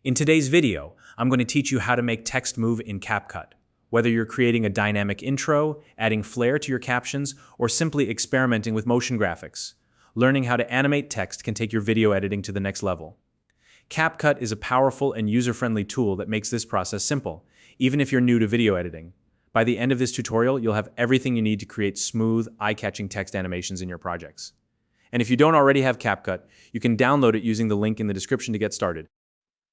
In today's video, I'm going to teach you how to make text move in CapCut. Whether you're creating a dynamic intro, adding flair to your captions, or simply experimenting with motion graphics, learning how to animate text can take your video editing to the next level. CapCut is a powerful and user-friendly tool that makes this process simple, even if you're new to video editing. By the end of this tutorial, you'll have everything you need to create smooth, eye-catching text animations in your projects. And if you don't already have CapCut, you can download it using the link in the description to get started.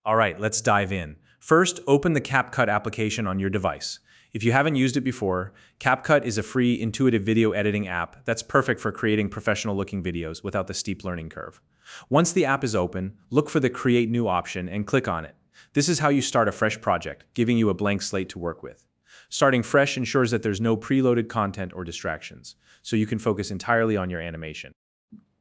All right, let's dive in. First, open the CapCut application on your device. If you haven't used it before, CapCut is a free, intuitive video editing app that's perfect for creating professional-looking videos without the steep learning curve. Once the app is open, look for the Create New option and click on it. This is how you start a fresh project, giving you a blank slate to work with. Starting fresh ensures that there's no preloaded content or distractions, so you can focus entirely on your animation.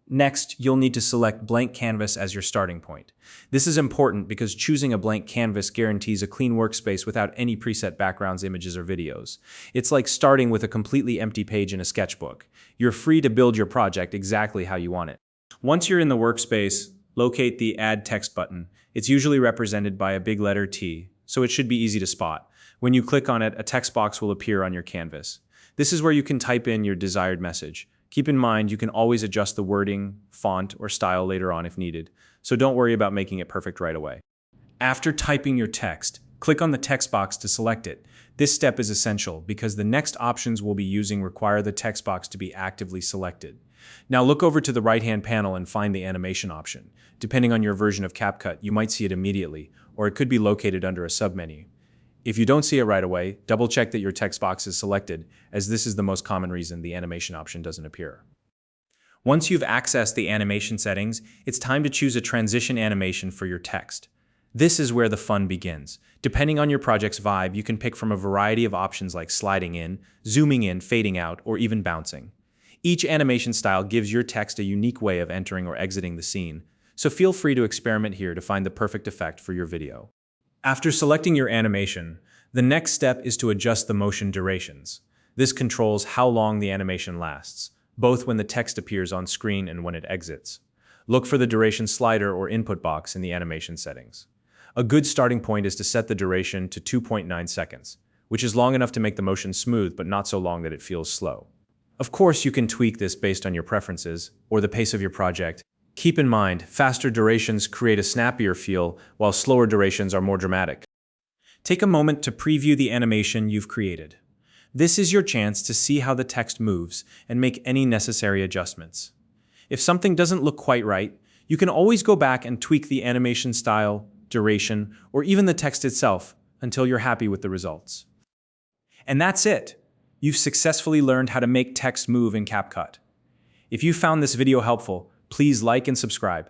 Next, you'll need to select blank canvas as your starting point. This is important because choosing a blank canvas guarantees a clean workspace without any preset backgrounds, images, or videos. It's like starting with a completely empty page in a sketchbook. You're free to build your project exactly how you want it. Once you're in the workspace, locate the Add Text button. It's usually represented by a big letter T, so it should be easy to spot. When you click on it, a text box will appear on your canvas. This is where you can type in your desired message. Keep in mind, you can always adjust the wording, font, or style later on if needed, so don't worry about making it perfect right away. After typing your text, click on the text box to select it. This step is essential because the next options we'll be using require the text box to be actively selected. Now look over to the right-hand panel and find the animation option. Depending on your version of CapCut, you might see it immediately, or it could be located under a submenu. If you don't see it right away, double-check that your text box is selected, as this is the most common reason the animation option doesn't appear. Once you've accessed the animation settings, it's time to choose a transition animation for your text. This is where the fun begins. Depending on your project's vibe, you can pick from a variety of options like sliding in, zooming in, fading out, or even bouncing. Each animation style gives your text a unique way of entering or exiting the scene, so feel free to experiment here to find the perfect effect for your video. After selecting your animation, the next step is to adjust the motion durations. This controls how long the animation lasts, both when the text appears on screen and when it exits. Look for the duration slider or input box in the animation settings. A good starting point is to set the duration to 2.9 seconds, which is long enough to make the motion smooth but not so long that it feels slow. Of course, you can tweak this based on your preferences or the pace of your project. Keep in mind, faster durations create a snappier feel, while slower durations are more dramatic. Take a moment to preview the animation you've created. This is your chance to see how the text moves and make any necessary adjustments. If something doesn't look quite right, you can always go back and tweak the animation style, duration, or even the text itself until you're happy with the results. And that's it! You've successfully learned how to make text move in CapCut. If you found this video helpful, please like and subscribe.